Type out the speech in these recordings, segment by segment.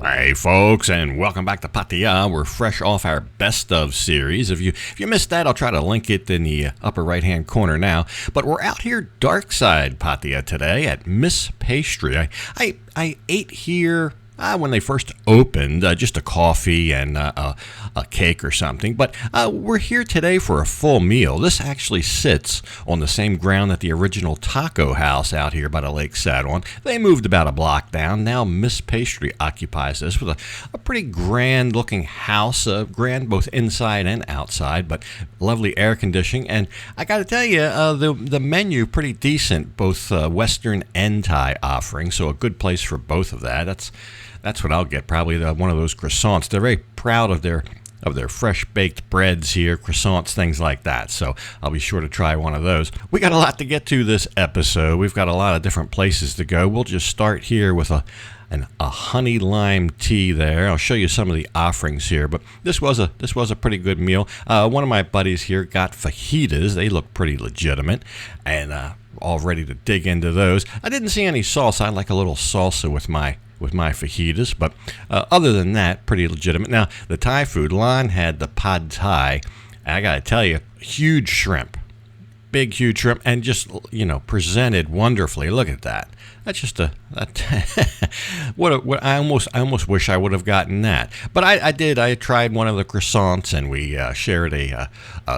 Hey folks, and welcome back to Pattaya. We're fresh off our best of series. If you missed that, I'll try to link it in the upper right hand corner now. But we're out here dark side Pattaya today at Miss Pastry. I ate here when they first opened, just a coffee and a cake or something. But we're here today for a full meal. This actually sits on the same ground that the original taco house out here by the lake sat on. They moved about a block down. Now Miss Pastry occupies this with a pretty grand looking house, grand both inside and outside, but lovely air conditioning. And I got to tell you, the menu pretty decent, both Western and Thai offerings, so a good place for both of that. That's what I'll get, probably one of those croissants. They're very proud of their fresh baked breads here, croissants, things like that. So I'll be sure to try one of those. We got a lot to get to this episode. We've got a lot of different places to go. We'll just start here with a honey lime tea there. I'll show you some of the offerings here, but this was a pretty good meal. One of my buddies here got fajitas. They look pretty legitimate, and all ready to dig into those. I didn't see any salsa. I like a little salsa with my fajitas, but other than that, pretty legitimate. Now, the Thai food, Lon had the pad Thai. I gotta tell you, huge shrimp, big huge shrimp, and just presented wonderfully. Look at that. That's just what I almost wish I would have gotten that. But I did. I tried one of the croissants, and we shared a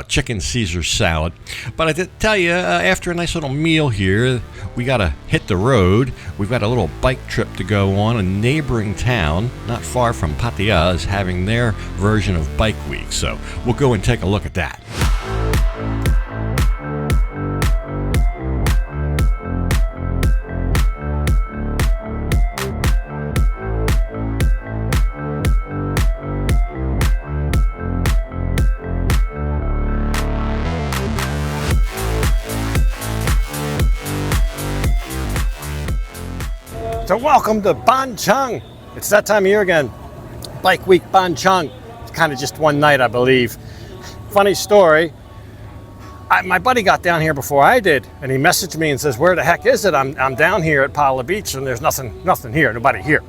chicken Caesar salad. But I did tell you, after a nice little meal here, we got to hit the road. We've got a little bike trip to go on. A neighboring town, not far from Pattaya, is having their version of Bike Week. So we'll go and take a look at that. So welcome to Ban Chong. It's that time of year again. Bike Week Ban Chong. It's kind of just one night, I believe. Funny story. My buddy got down here before I did, and he messaged me and says, "Where the heck is it? I'm down here at Pala Beach, and there's nothing here, nobody here."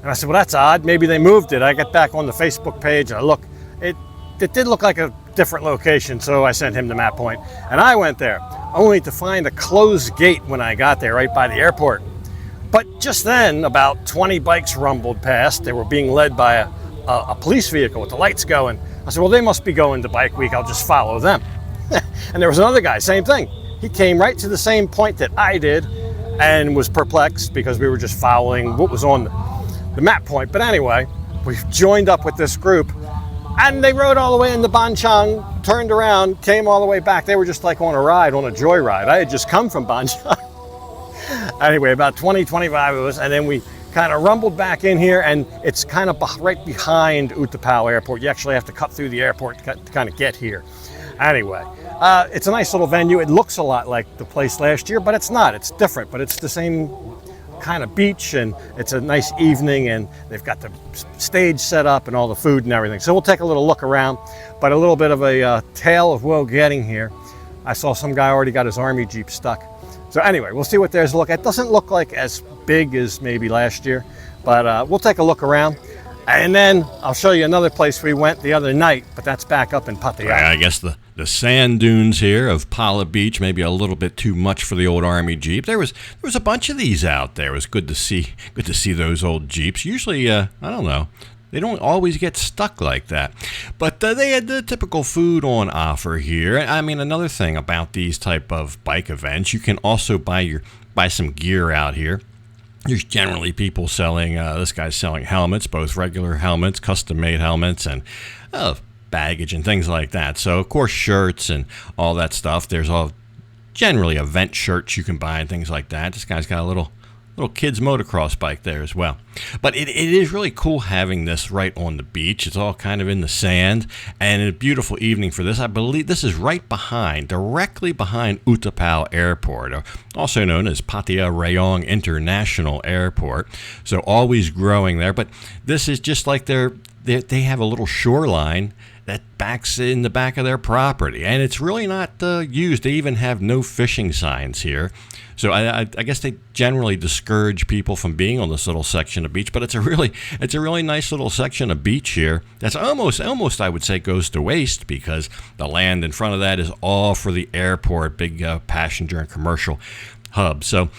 And I said, "Well, that's odd. Maybe they moved it." I got back on the Facebook page, and I look. It did look like a different location, so I sent him the map point, and I went there, only to find a closed gate when I got there, right by the airport. But just then, about 20 bikes rumbled past. They were being led by a police vehicle with the lights going. I said, "Well, they must be going to Bike Week. I'll just follow them." And there was another guy, same thing. He came right to the same point that I did and was perplexed because we were just following what was on the map point. But anyway, we joined up with this group, and they rode all the way into Ban Chong, turned around, came all the way back. They were just like on a joyride. I had just come from Ban Chong. Anyway, about 20-25 of us, and then we kind of rumbled back in here, and it's kind of right behind Utapao Airport. You actually have to cut through the airport to kind of get here. Anyway, it's a nice little venue. It looks a lot like the place last year, but it's not. It's different, but it's the same kind of beach, and it's a nice evening, and they've got the stage set up and all the food and everything. So we'll take a little look around, but a little bit of a tale of woe getting here. I saw some guy already got his army Jeep stuck. So anyway, we'll see what there's to look at. It doesn't look like as big as maybe last year, but we'll take a look around. And then I'll show you another place we went the other night, but that's back up in Pattaya. I guess the sand dunes here of Pala Beach, maybe a little bit too much for the old Army Jeep. There was a bunch of these out there. It was good to see those old Jeeps. Usually, I don't know, they don't always get stuck like that. But they had the typical food on offer here. I mean, another thing about these type of bike events, you can also buy some gear out here. There's generally people selling, this guy's selling helmets, both regular helmets, custom-made helmets, and baggage and things like that. So, of course, shirts and all that stuff. There's all generally event shirts you can buy and things like that. This guy's got a little kid's motocross bike there as well. But it is really cool having this right on the beach. It's all kind of in the sand, and a beautiful evening for this. I believe this is directly behind Utapao Airport, also known as Pattaya Rayong International Airport. So always growing there. But this is just like they have a little shoreline, that backs in the back of their property, and it's really not used. They even have no fishing signs here. So I guess they generally discourage people from being on this little section of beach, but it's a really nice little section of beach here. That's almost I would say goes to waste, because the land in front of that is all for the airport, big passenger and commercial hub. So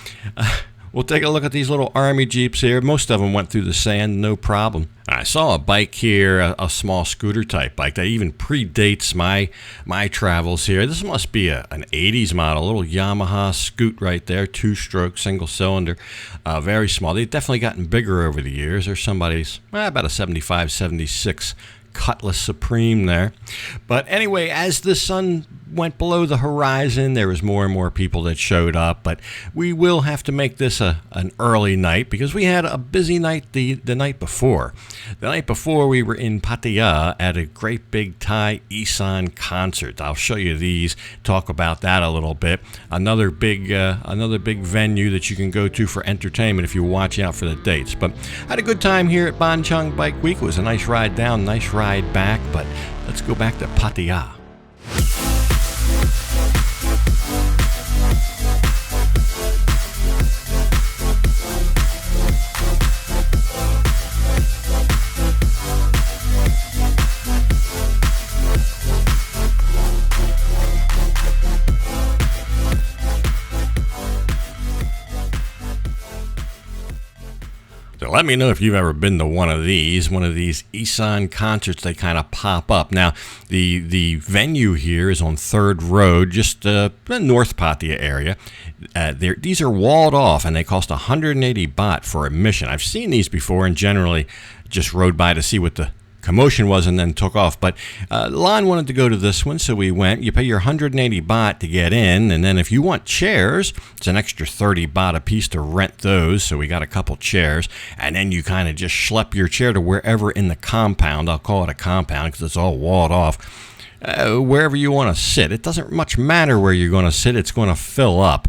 we'll take a look at these little Army Jeeps here. Most of them went through the sand, no problem. I saw a bike here, a small scooter type bike that even predates my travels here. This must be an 80s model, a little Yamaha Scoot right there, 2-stroke, single cylinder, very small. They've definitely gotten bigger over the years. There's somebody's about a 75, 76 Cutlass Supreme there. But anyway, as the sun went below the horizon, there was more and more people that showed up, but we will have to make this an early night, because we had a busy night the night before. The night before, we were in Pattaya at a great big Thai Isan concert. I'll show you these, talk about that a little bit. Another big venue that you can go to for entertainment if you watch out for the dates. But I had a good time here at Ban Chang Bike Week. It was a nice ride down, nice ride back, but let's go back to Pattaya. So let me know if you've ever been to one of these Isan concerts. They kind of pop up. Now, the venue here is on 3rd Road, just the North Pattaya area. These are walled off, and they cost 180 baht for admission. I've seen these before and generally just rode by to see what the commotion was and then took off. But Lon wanted to go to this one, so we went. You pay your 180 baht to get in, and then if you want chairs, it's an extra 30 baht a piece to rent those. So we got a couple chairs, and then you kind of just schlep your chair to wherever in the compound. I'll call it a compound because it's all walled off. Wherever you want to sit. It doesn't much matter where you're going to sit. It's going to fill up.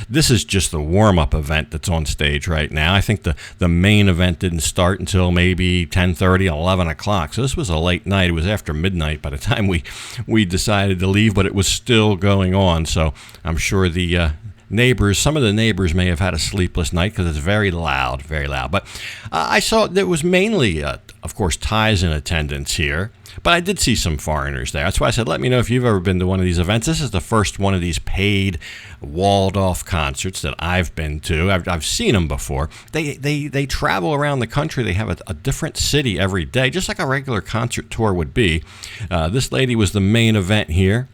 This is just the warm-up event that's on stage right now. I think the main event didn't start until maybe 10:30, 11 o'clock. So this was a late night. It was after midnight by the time we decided to leave, but it was still going on. So I'm sure the some of the neighbors may have had a sleepless night because it's very loud, very loud. But I saw there was mainly, of course, Thais in attendance here. But I did see some foreigners there. That's why I said, let me know if you've ever been to one of these events. This is the first one of these paid, walled-off concerts that I've been to. I've seen them before. They travel around the country. They have a different city every day, just like a regular concert tour would be. This lady was the main event here.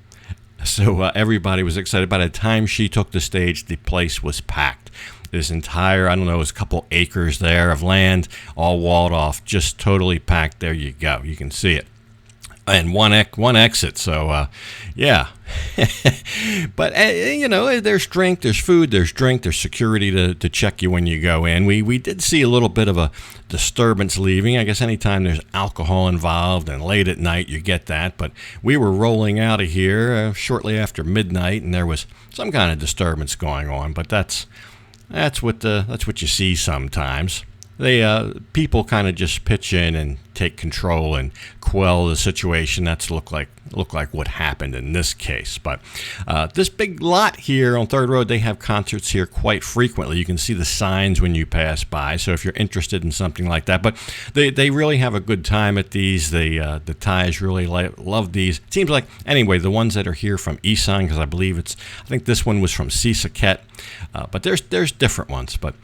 So everybody was excited. By the time she took the stage, the place was packed. This entire, I don't know, it was a couple acres there of land, all walled off, just totally packed. There you go. You can see it. And one exit, so yeah. But there's drink, there's food, there's drink, there's security to check you when you go in. We did see a little bit of a disturbance leaving. I guess anytime there's alcohol involved and late at night, you get that. But we were rolling out of here shortly after midnight, and there was some kind of disturbance going on. But that's what you see sometimes. People kind of just pitch in and take control and quell the situation. That's look like what happened in this case. But this big lot here on 3rd Road, they have concerts here quite frequently. You can see the signs when you pass by. So if you're interested in something like that, but they really have a good time at these. The Thais really love these. It seems like anyway the ones that are here from Isan, because I think this one was from Sisaket. But there's different ones. But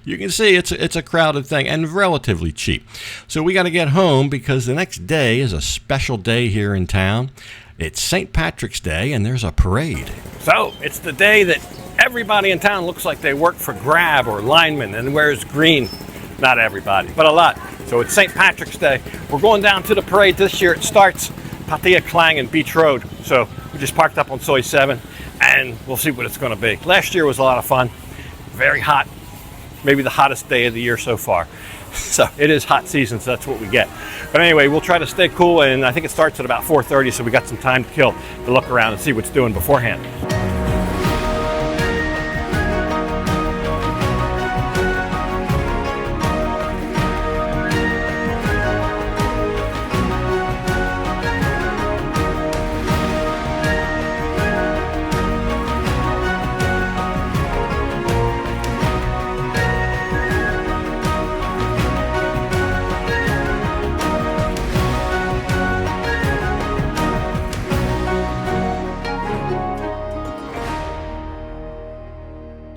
you can see it's a crowded thing and relatively cheap. So we got to get home because the next day is a special day here in town. It's St. Patrick's Day and there's a parade. So it's the day that everybody in town looks like they work for Grab or lineman and wears green. Not everybody, but a lot. So it's St. Patrick's Day. We're going down to the parade this year. It starts Pattaya Klang and Beach Road. So we just parked up on Soi 7 and we'll see what it's going to be. Last year was a lot of fun. Very hot. Maybe the hottest day of the year so far. So it is hot season, so that's what we get. But anyway, we'll try to stay cool, and I think it starts at about 4:30, so we got some time to kill to look around and see what's doing beforehand.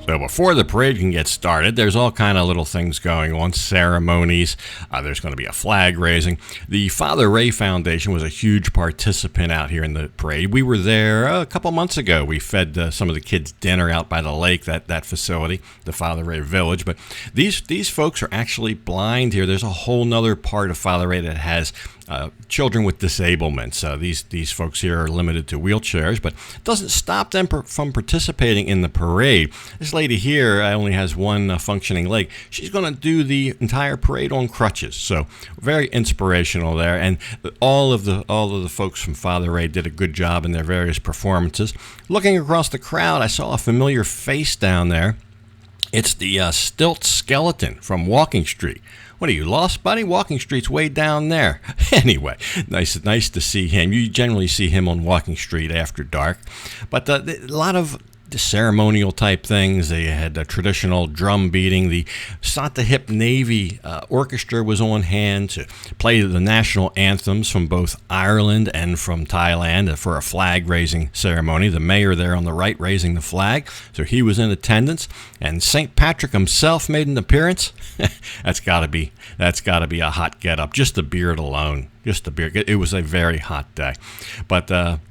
So before the parade can get started, there's all kind of little things going on, ceremonies. There's going to be a flag raising. The Father Ray Foundation was a huge participant out here in the parade. We were there a couple months ago. We fed some of the kids dinner out by the lake, that facility, the Father Ray Village. But these folks are actually blind here. There's a whole nother part of Father Ray that has children with disablements. These folks here are limited to wheelchairs, but it doesn't stop them from participating in the parade. This lady here only has one functioning leg. She's going to do the entire parade on crutches. So very inspirational there, and all of the folks from Father Ray did a good job in their various performances. Looking across the crowd, I saw a familiar face down there. It's the Stilt Skeleton from Walking Street. What are you, lost, buddy? Walking Street's way down there. Anyway, nice to see him. You generally see him on Walking Street after dark. But a lot of the ceremonial type things. They had a traditional drum beating. The Santa Hip Navy orchestra was on hand to play the national anthems from both Ireland and from Thailand for a flag raising ceremony. The mayor there on the right raising the flag, so he was in attendance. And St. Patrick himself made an appearance. That's got to be a hot get-up. Just the beard alone. Just the beard. It was a very hot day. But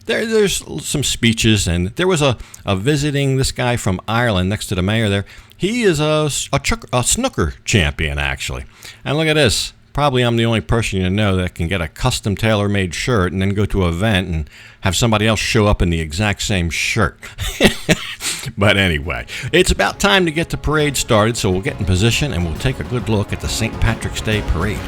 there's some speeches, and there was a visiting this guy from Ireland next to the mayor there. He is a snooker champion, actually. And look at this. Probably I'm the only person you know that can get a custom tailor-made shirt and then go to an event and have somebody else show up in the exact same shirt. But anyway, it's about time to get the parade started, so we'll get in position and we'll take a good look at the St. Patrick's Day parade.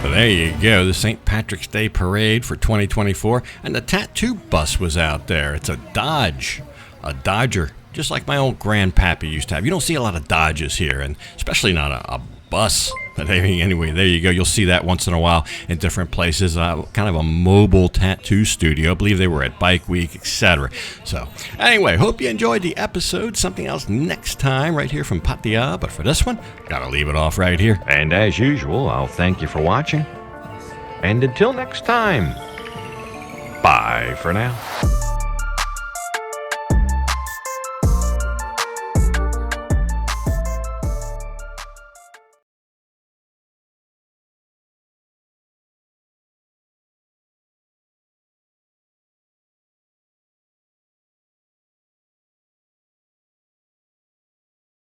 There you go, the St. Patrick's Day Parade for 2024, and the tattoo bus was out there. It's a Dodger, just like my old grandpappy used to have. You don't see a lot of Dodges here, and especially not a bus. But anyway, there you go. You'll see that once in a while in different places. Kind of a mobile tattoo studio. I believe they were at Bike Week, etc. So anyway, hope you enjoyed the episode. Something else next time right here from Pattaya. But for this one, gotta leave it off right here. And as usual, I'll thank you for watching. And until next time, bye for now.